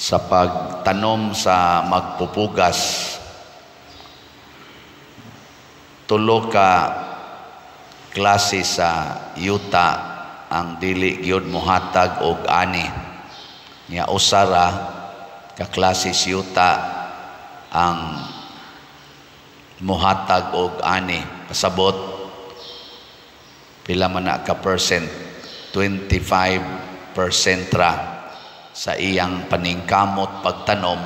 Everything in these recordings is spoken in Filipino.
sa pagtanom sa magpupugas. Tulo ka klase sa yuta ang dili gyud mohatag og ani. Nya usara ka klase sa yuta ang mohatag og ani. Pasabot pila man na ka percent, 25% ra sa iyang paningkamot pagtanom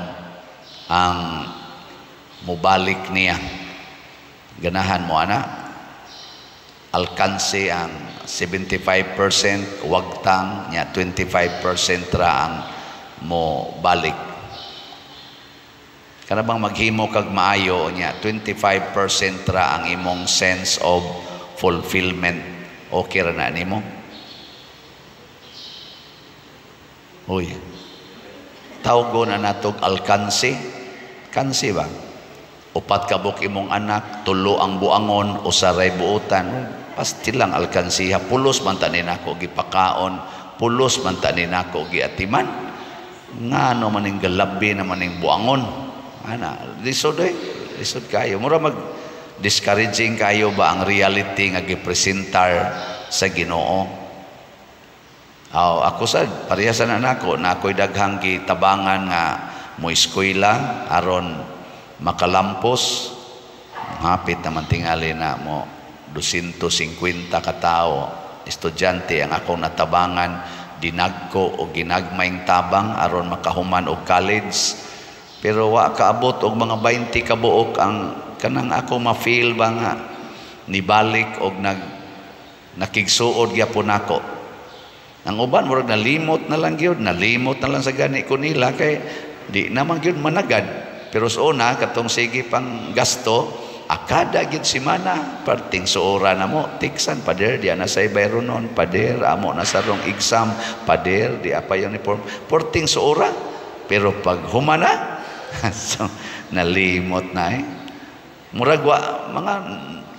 ang mubalik niya. Ganahan mo ana, alkanse ang 75%, wagtang niya 25% ra ang mo balik. Kana bang maghimo kag maayo niya 25% ra ang imong sense of fulfillment. Okay ra na nimo? Uy, tawgo na natog alkanse. Kanse ba? Upat ka buk imong anak, tulo ang buangon, usaray buutan. Pastilang alkansiha. Pulos man tanin ako gipakaon, pulos man tanin ako giatiman. Nga no maning galabi na maning buangon. Ana, lisod lisod kayo. Mura mag-discouraging kayo ba ang reality nga gipresentar sa Ginoo? Ako sad parehasan na ako'y daghang gitabangan nga mo eskwela aron makalampos. Hapit naman tingali na mo 250 ka tao estudyante ang akong natabangan, dinagko o ginagmayng tabang aron makahuman og college. Pero wa kaabot og mga 20 ka buok ang kanang ako ma-feel ba nga nibalik og nakigsuod gyapon ako. Ang uban murag nalimot na lang gyud, nalimot na lang sa gani ko nila kay di naman gyud managad. Pero sa una katong sige pang gasto, akada gyud semana parting suora na mo tiksan pader di na say bayronon, pader amo na sa rong exam, pader di apa uniform, porting suora. Pero pag humana so nalimot na murag wa mga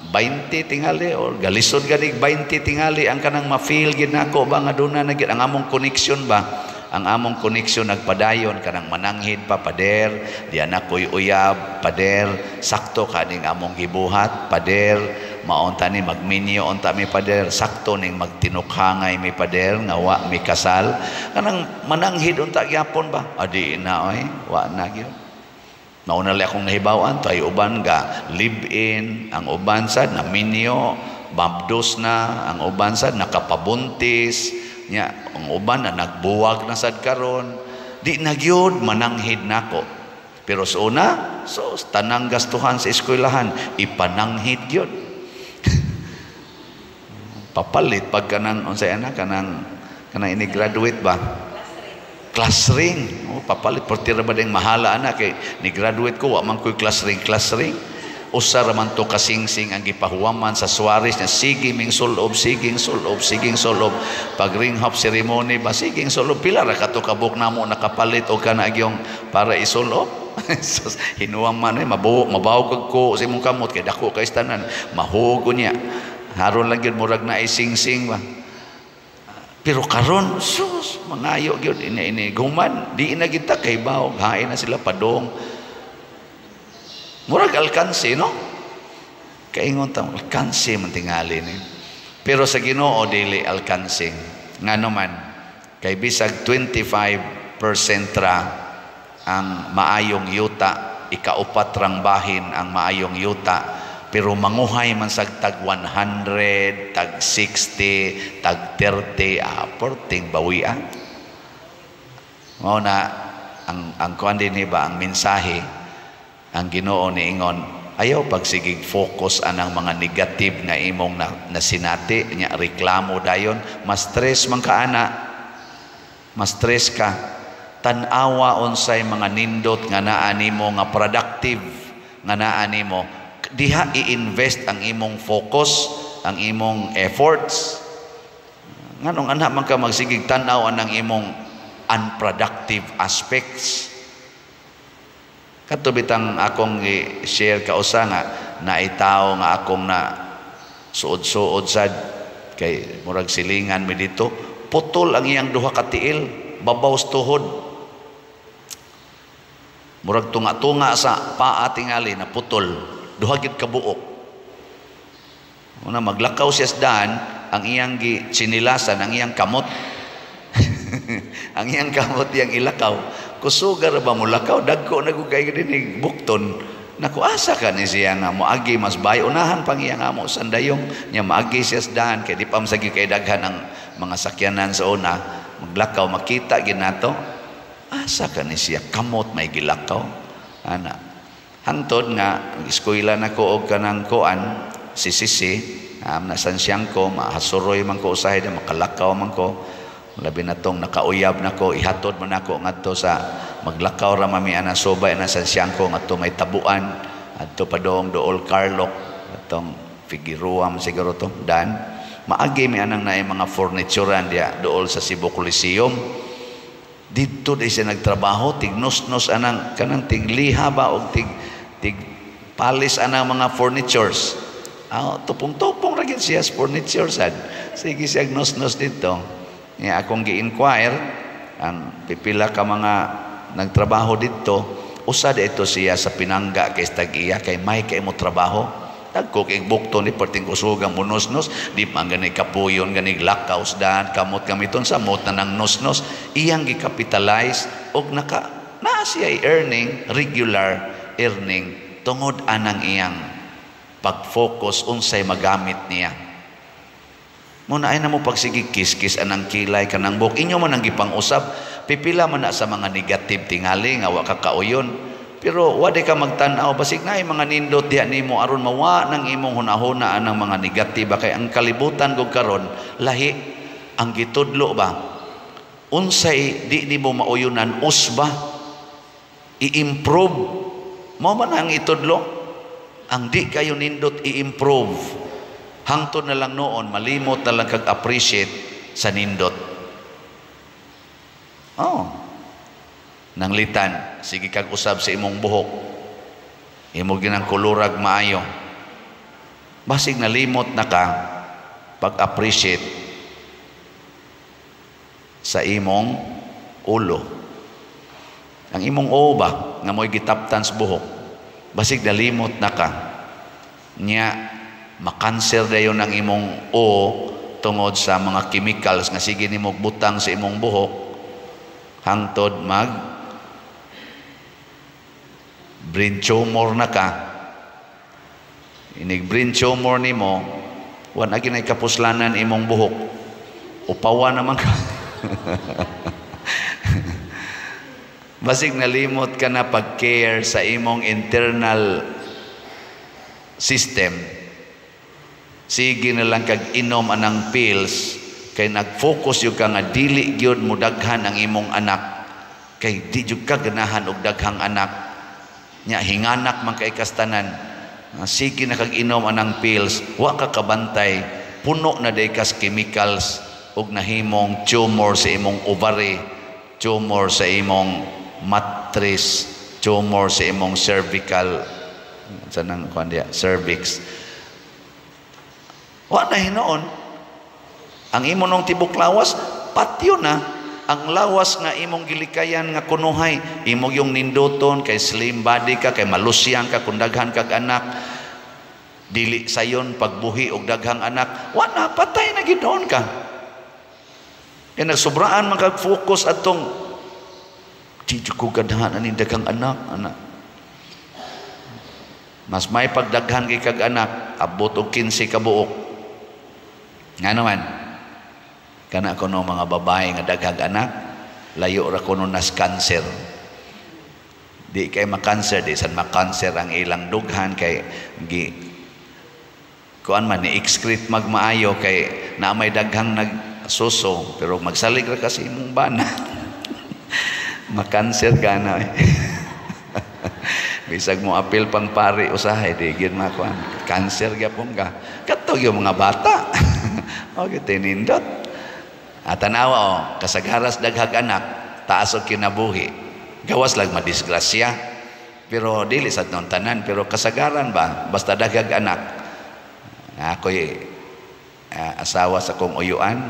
20 tingali or galisod ganig 20 tingali ang kanang ma-feel gid nako ba nga duna na gid ang among connection ba, ang among connection nagpadayon kanang mananghid pa pader di anak ko'y uyab pader sakto kaning among gibuhat pader maunta ni magminyo unta mi pader sakto ning magtinukhangay mi pader nga wa mi kasal kanang mananghid unta gyapon ba adi na oy wa na gyud. Nauna li akong nahibawan, tayo uban ga live-in, ang uban sad na minyo, babdos na, ang uban sad nakapabuntis, nya, ang uban na nagbuwag na sad karon, di nagyod mananghid nako. Pero sa una, so tanang gastuhan sa eskwelahan, ipananghid yun. Papalit pag kanang, unsay anak, kanang ini-graduate ba? Class ring. Papalit porti ra ba ding mahala ana kay ni graduate ko wa man koy class ring. Usa ra man to kasingsing ang gipahuwaman sa Suarez na sige ming sulob, siging sulob. Pag ring hop ceremony ba siging sulob pila ra kato kabuk namo nakapalit og kana gyong para isulob. Hinuwang man mabaw kag ko sa imong kamot kay dako kay tanan mahugo niya. Haron lang gyud murag na isingsing ba. Pero karon sus mangayo gyud ini guman di na kita kay bawo hain na sila padong murag alkanse no kaingon ta alkanse man tingali ni pero sa Ginoo dili alkanse ngano man kay bisag 25% ra ang maayong yuta ikaupat rang bahin ang maayong yuta. Pero manguhay man sag tag 100, tag 60, tag 30, porting bawian. Mao na ang kuan din ba ang mensahe ang Ginoo niingon ayaw pagsigig focus anang mga negative nga imong nasinati nya reklamo dayon mas stress man ka ana. Mas stress ka. Tan-awa unsay mga nindot nga naa nimo nga productive nga naa nimo. Diha i-invest ang imong focus, ang imong efforts. Nganong anak man ka magsigig tan-aw anang imong unproductive aspects. Kadto bitang akong i-share ka usa nga naitaw nga akong na suod-suod sad kay murag silingan mi dito, putol ang iyang duha ka tiil, babaw tuhod. Murag tunga-tunga sa paa tingali na putol, duha gid ka buok. Una maglakaw siya sa daan, ang iyang sinilasan, ang iyang kamot. Ang iyang kamot yang ilakaw. Kusugar ba mo lakaw, dagko na gugay din bukton. Naku, asa ka ni siya nga mo agi mas bayo unahan pang iya nga mo sandayong nya maagi siya sa daan kay di pa masagi kay daghan ang mga sakyanan sa una. Maglakaw makita ginato. Asa ka ni siya kamot may gilakaw. Ana. Hangtod nga eskwela nako og kanang kuan si Sisi nasan siyang ko mahasuroy man ko usahay na makalakaw man ko. Labi na tong nakauyab na ko, ihatod man ako ngadto sa maglakaw ra mami ana sobay na sa siyangko ngadto may tabuan adto pa dool Carlock atong Figueroa siguro to dan maagi mi anang naay mga furniturean dia dool sa Cebu Coliseum didto di siya nagtrabaho tignos-nos anang kanang tigliha ba og tig palis anang mga furnitures tupong-tupong ra gyud siya sa furniture sad sige siya nos-nos dito. Nga akong gi-inquire ang pipila ka mga nagtrabaho dito usad ito siya sa pinangga kay tag-iya kay may kay mo trabaho dagko kay bukto ni perting kusugang munosnos di man gani kapuyon gani lakaws daan kamot gamiton sa mot na nang nosnos iyang gi-capitalize og na siya earning regular earning tungod anang iyang pag-focus unsay magamit niya. Muna ay na mo pagsigi kis-kis anang kilay kanang buhok inyo man ang gipang-usab pipila man na sa mga negative tingali nga wa ka kauyon pero wade ka magtan-aw basig na mga nindot diha nimo aron mawa nang imong hunahuna anang mga negatiba kay ang kalibutan gug karon lahi ang gitudlo ba unsay di nimo mauyonan usba i-improve mo man ang itudlo ang di kayo nindot i-improve hangtod na lang noon, malimot na lang kag-appreciate sa nindot. Nanglitan, sige kag usab sa imong buhok. Imo ginang kulurag maayo. Basig nalimot na ka pag-appreciate sa imong ulo. Ang imong ba nga mo'y gitaptan sa buhok. Basig nalimot na ka. Nya makanser dayon ang imong tungod sa mga chemicals nga sige nimo butang sa imong buhok hangtod brain tumor na ka inig brain tumor nimo wan agi nay kapuslanan imong buhok upawa naman ka basig nalimot ka na pag-care sa imong internal system. Sige na lang kag inom anang pills kay nag-focus yung ka nga dili gyud mo daghan ang imong anak kay di jud ka ganahan og daghang anak nya hinganak man kay kastanan sige na kag inom anang pills wa ka kabantay puno na day kas chemicals og nahimong tumor sa imong ovary tumor sa imong mattress tumor sa imong cervical sanang kuan cervix. Wa na hinoon ang imo nung tibok lawas patyo na ang lawas nga imong gilikayan nga kunuhay imo yung nindoton kay slim body ka kay malusyan ka kung daghan kag anak dili sayon pagbuhi og daghang anak wa na patay na gidon ka kay nagsobraan man kag focus atong di ko ganahan ani daghang anak mas may pagdaghan kay kag anak abot og 15 ka buok nga naman kana kuno mga babae nga daghang anak layo ra kuno nas cancer di kay makanser di san makanser ang ilang dughan kay kuan man ni excrete magmaayo kay na may daghang nagsuso pero magsalig ra kasi imong bana makanser ka na bisag mo apil pang pari usahay di gyud makuan cancer gyapon ka kadto yung mga bata okay tinindot at tanawa kasagaras daghag anak taas og kinabuhi gawas lang madisgrasya pero dili sad non tanan pero kasagaran ba basta daghag anak ako'y asawa sa kong uyuan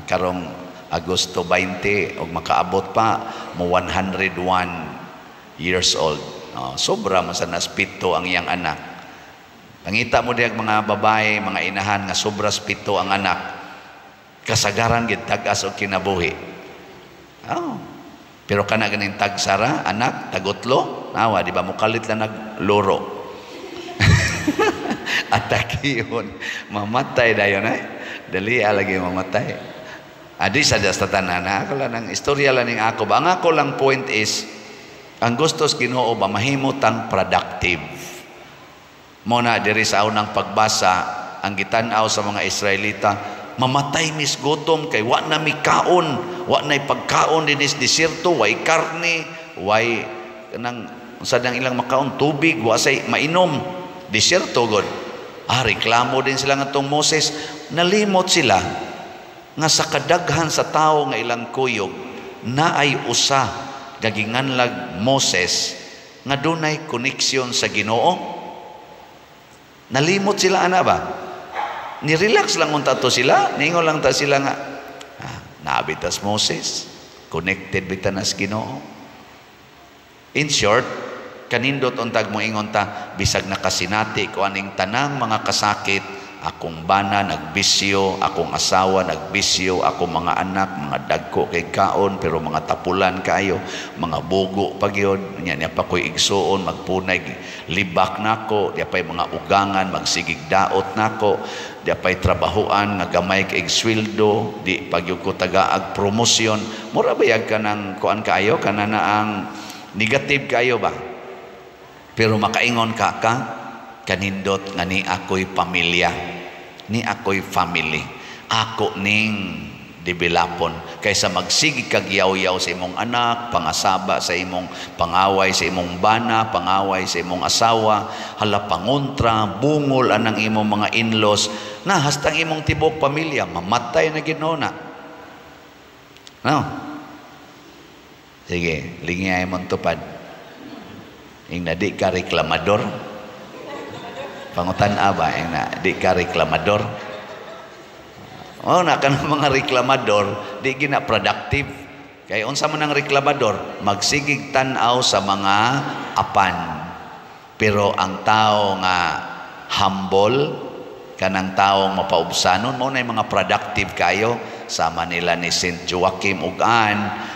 karong Agosto 20 og makaabot pa mo 101 years old. Sobra man sa naspito ang iyang anak. Pangita mo diag mga babae, mga inahan nga sobra spito ang anak. Kasagaran gid tag-as og kinabuhi. Pero kana ganing tagsara, anak, tagutlo, nawa, di ba mukalit lang nagluro. Atakiyon, mamatay dayon Dali lagi mamatay. Adi sa tanan ako lang ang istorya lang ning ako. Ang ako lang point is ang gustos Ginoo ba mahimutang productive. Muna diri sa unang pagbasa ang gitan-aw sa mga Israelita, mamatay mis gutom kay wa na mi kaon, wa na pagkaon dinis desierto, way karne, way kanang sa dang ilang makaon tubig, wa say mainom, desierto god. Reklamo din sila ngatong Moses, nalimot sila nga sa kadaghan sa tao nga ilang kuyog naay usa gaginganlag Moses nga dunay koneksyon sa Ginoo. Nalimot sila ana ba? Ni-relax lang unta to sila, ningon lang ta sila nga naabitas Moses, connected bitanas Ginoo. In short, kanindot untag mo ingon ta bisag nakasinati ko aning tanang mga kasakit, akong bana nagbisyo, akong asawa nagbisyo, akong mga anak mga dagko kay kaon pero mga tapulan kayo, mga bugo pagyod nya pa koy igsuon, magpunay libak nako, di pay mga ugangan magsigig daot nako, di pay trabahoan nga gamay kay sweldo, di pagyud ko tagaag promosyon. Mura bayag ka ng kuan kayo kanana ang negative kayo ba? Pero makaingon ka kanindot nga ni ako'y pamilya, ni ako'y family, ako ning developon kaysa magsigi kag yaw-yaw sa imong anak, pangasaba sa imong pangaway sa imong bana, pangaway sa imong asawa, hala pangontra, bungol anang imong mga in-laws na hastang imong tibok pamilya mamatay na ginona. No? Sige, lingay mong tupad. Ing na di ka reklamador. Pangutan ba ing na di ka reklamador. Na kan mga reklamador di gina productive. Kay unsa man ang reklamador, magsigig tan-aw sa mga apan. Pero ang tao nga humble, kanang taong mapaubsanon mo na mga productive kayo sama nila ni Saint Joachim ug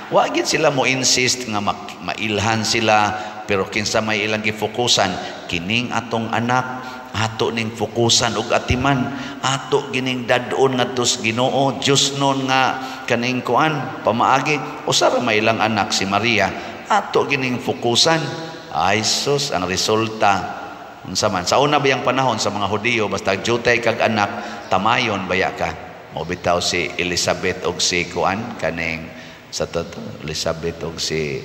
wa gid sila mo insist nga mailhan sila, pero kinsa may ilang gifokusan kining atong anak, ato ning fokusan ug atiman, ato gining dadon ngadto sa Ginoo, Dios non nga kaning kuan pamaagi. Usa ra may ilang anak si Maria, ato gining fokusan. Ay sus, ang resulta unsa man sa una bayang panahon sa mga Hudiyo, basta jutay kag anak tamayon baya ka. Mo bitaw si Elizabeth og si kuan kaning sa Elizabeth og si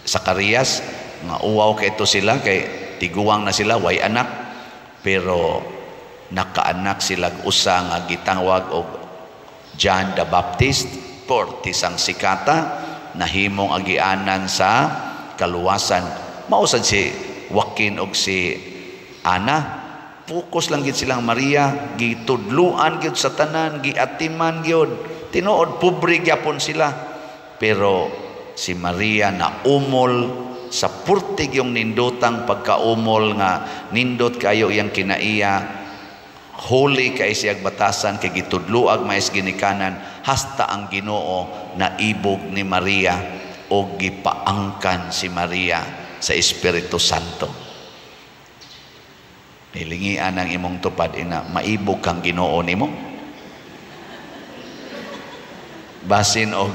Zacarias nga uwaw kay ito sila kay tiguwang na sila way anak, pero nakaanak sila usa nga gitawag og John the Baptist, portis ang sikata, nahimong agianan sa kaluwasan. Mausad si Joaquin og si Ana, focus lang gid silang Maria, gitudluan gid sa tanan, giatiman gyud, tinuod pobre gyapon sila, pero si Maria na umol sa purtig yung nindotang pagkaumol nga nindot kayo yang kinaiya, holy kay siyag batasan kay gitudluag mais ginikanan, hasta ang Ginoo na ibog ni Maria o gipaangkan si Maria sa Espiritu Santo. Nilingian ang imong tupad ina, maibog kang Ginoo nimo basin og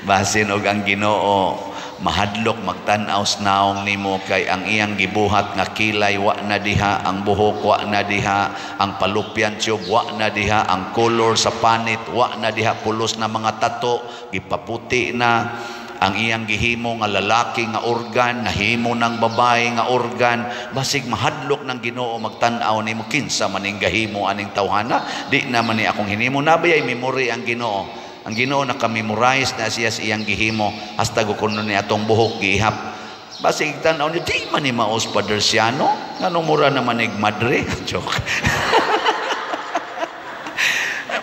basin og ang Ginoo mahadlok magtan-aw naong nimo kay ang iyang gibuhat nga kilay wa na diha, ang buhok wa na diha, ang palupyan tiyog wa na diha, ang color sa panit wa na diha, pulos na mga tato gipaputi na, ang iyang gihimo nga lalaki nga organ nahimo ng babae nga organ, basig mahadlok ng Ginoo magtan-aw nimo kinsa maning gahimo aning tawhana, di naman ni akong hinimo, nabayay memory ang Ginoo. Ang Ginoo naka-memorize na siya sa iyang gihimo, hasta kuno ni atong buhok gihap. Basig tan-aw ni di man ni maos padersiano, nganong mura naman ig madre. Joke.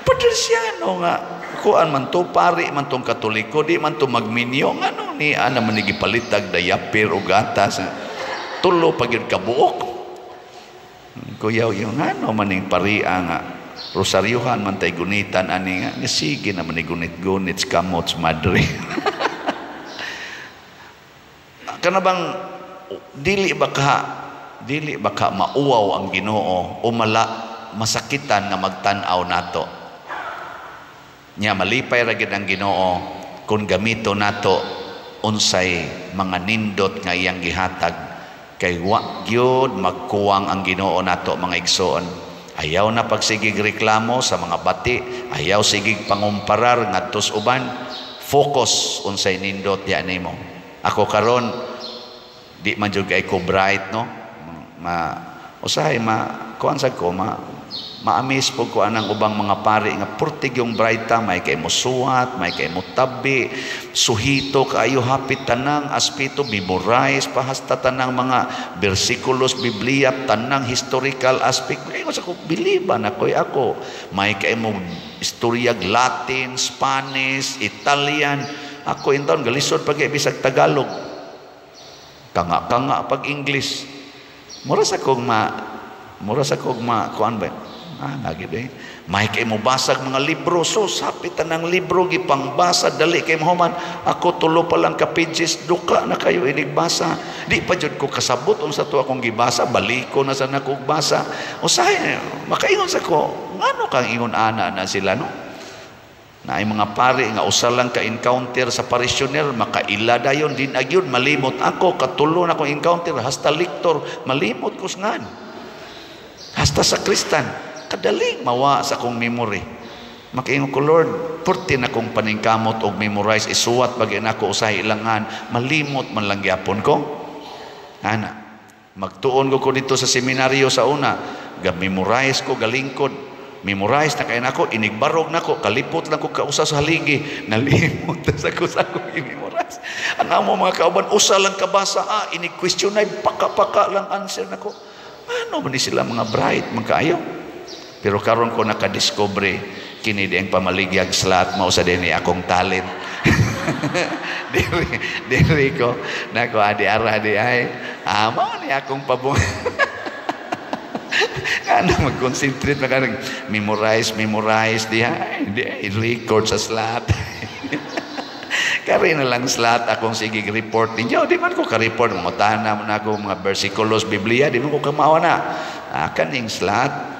Padersiano nga kuan man to, pari man tong Katoliko, di man to magminyo, ngano ni ana man gipalitag dayapir o gatas. Tulo pag yun kabuok. Kuyaw yung ano man yung paria nga. Rosaryuhan man tay gunitan ani nga. Sige naman ni gunit-gunit kamots madre. Kana bang dili ba ka mauwaw ang Ginoo o masakitan nga magtan-aw nato. Nya malipay ra gid ang Ginoo kung gamito nato unsay mga nindot nga iyang gihatag kay wa gyud magkuwang ang Ginoo nato mga igsoon. Ayaw na pagsigig reklamo sa mga bati, ayaw sigig pangumparar ngadtos uban. Focus unsay nindot ya nimo. Ako karon di man jud kay ko bright no. Usahay kuan sad ko ma-amaze po ko anang ubang mga pari nga purtig yung brighta, may kay mo suwat, may kay mo tabi, suhito kaayo hapit tanang aspito, memorize pahasta tanang mga bersikulos Biblia, tanang historical aspect. Ngayon sa ko biliban ako may kay mo istoryag Latin, Spanish, Italian. Ako inton galisod pag bisag Tagalog, kanga pag English. Mura sa kong kuan ba? Lagi ba? May kay mo basag mga libro. So, sapitan ng libro, gipangbasa, dali kay Muhammad. Ako tulo pa lang ka pages, duka na kayo inigbasa. Di pa dyan ko kasabot sa to akong gibasa, baliko na sa nakugbasa. O say, makaingon sa ko, ano kang ingon ana na sila, no? Na ay mga pari nga usa lang ka encounter sa parishioner, makaila dayon din agyon, malimot ako, katulo na akong encounter, hasta lector, malimot ko ngan. Hasta sa Kristan. Kadaling mawa sa akong memory. Makaingon ko, Lord, purti na kong paningkamot o memorize, isuwat bagay na ako usahay ilangan, malimot man lang gyapon ko. Ana, magtuon ko dito sa seminaryo sa una, memorize ko, galingkod, memorize na kayo na ako, inigbarog na ako, kalipot lang ko kausa sa haligi, nalimot na sa akong i-memorize. Ang amo mga kauban, usa lang kabasa, ini-question na, paka-paka lang answer na ko. Ano ba ni sila mga bright, magkaayaw? Pero karon ko nakadiscovery kini di ang pamaligyag slat mao sa dinhi akong talent. diri ko nako adi ara di ay mao ni akong pabung. Ano mag-concentrate makanang memorize di record sa slat. Kari na lang slat akong sige report ninyo. Di man ko ka-report mga tanam na ako mga bersikulos Biblia, di man ko kamawa na. Kaning slat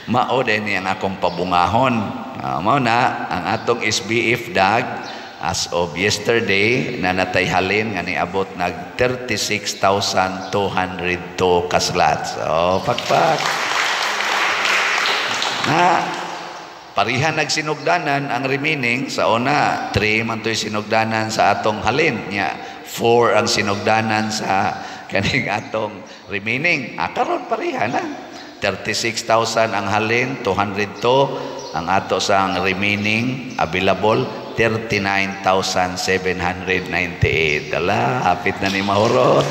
mao din ang akong pabungahon. Mao na ang atong SBF dag as of yesterday na natayhalin nga niabot nag 36,202 kaslat. So pakpak na parihan nagsinugdanan ang remaining sa una 3 man to'y sinugdanan sa atong halin nya 4 ang sinugdanan sa kaning atong remaining. Karon parihan na 36,000 ang halin, 202 ang ato sa remaining available 39,798. Dala, hapit na ni mahurot.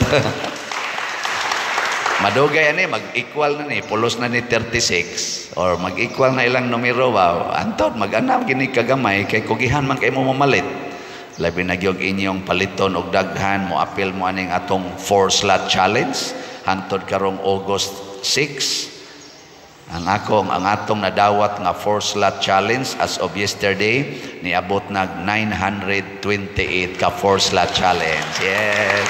Madugay ani mag-equal na ni, pulos na ni 36 or mag-equal na ilang numero. Wow, anton mag-anam gini kagamay kay kugihan man kay mo mamalit. Labi na gyud inyong paliton og daghan mo apil mo aning atong 4 slot challenge hangtod karong August 6. Ang atong nadawat nga 4 slot challenge as of yesterday niabot nag 928 ka 4 slot challenge. Yes.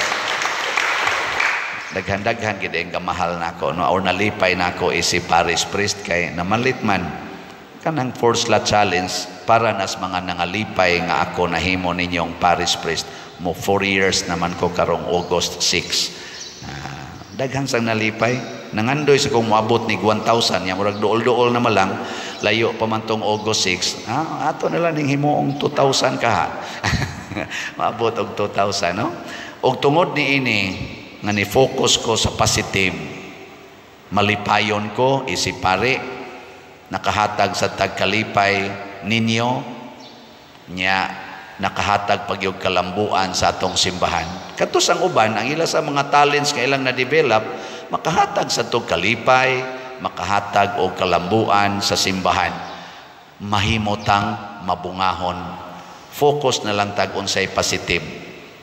Daghan-daghan gid ang kamahal nako no or nalipay nako si parish priest kay namalit man kanang 4 slot challenge para nas mga nangalipay nga ako nahimo ninyong parish priest mo 4 years naman ko karong August 6. Daghan sang nalipay. Nangandoy sa kung moabot ni 1,000 nya murag duol-duol na malang layo pa man tong August 6 ato na lang ning himuong 2,000 ka. Maabot og 2,000 no og tungod ni ini nga ni focus ko sa positive malipayon ko isipare nakahatag sa tagkalipay ninyo nya nakahatag pagyog kalambuan sa atong simbahan. Katus ang uban ang ila sa mga talents nga ilang na-develop makahatag sa tog kalipay, makahatag og kalambuan sa simbahan. Mahimotang mabungahon Focus na lang tag unsay positive.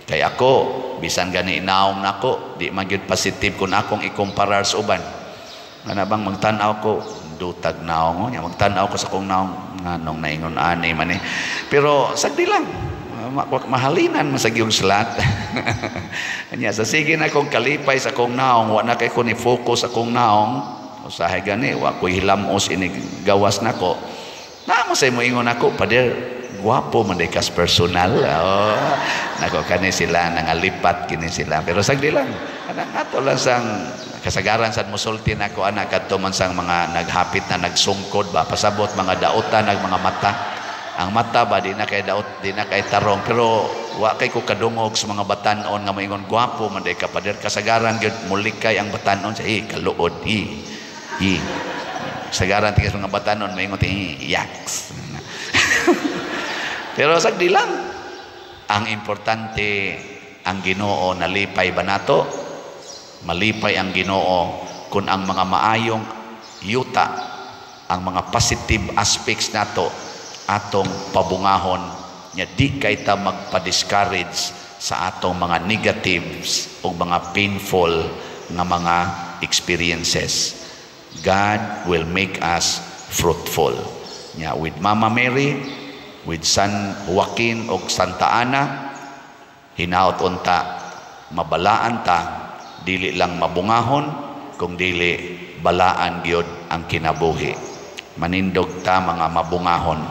Kay ako, bisan gani naong nako, di magyud positive kung akong ikumparar sa uban. Nga bang magtanaw ko, dutag naong nya magtanaw ko sa kong naong nganong naingon ani man eh. Pero sagdi lang. Mahalinan masag yung slat. Nya sa sige na kong kalipay sa kong naong, wa na kay ko ni focus sa kong naong, usahay gani wa ko hilamos ini gawas nako. Na mo say mo ingon ako, pader guwapo man day kas personal. Oh, nako kani sila nangalipat kini sila. Pero sagdi lang. Ato lang sang kasagaran sad mosulti nako anak kadto man sang mga naghapit na nagsungkod ba pasabot mga daotan nag mga mata. Ang mata ba di na kay daot, di na kay tarong, pero wa kay ko kadungog sa mga batanon nga moingon gwapo man day ka pader kasagaran gyud mulikay ang batanon sa kaluod sagaran tigas mga batanon moingon yaks. Pero sagdi lang. Ang importante ang Ginoo nalipay ba nato? Malipay ang Ginoo kung ang mga maayong yuta, ang mga positive aspects nato atong pabungahon nya di kay ta magpa-discourage sa atong mga negatives o mga painful nga mga experiences. God will make us fruitful. Nya with Mama Mary, with San Joaquin o Santa Ana, hinaot unta mabalaan ta, dili lang mabungahon kung dili balaan gyud ang kinabuhi. Manindog ta mga mabungahon.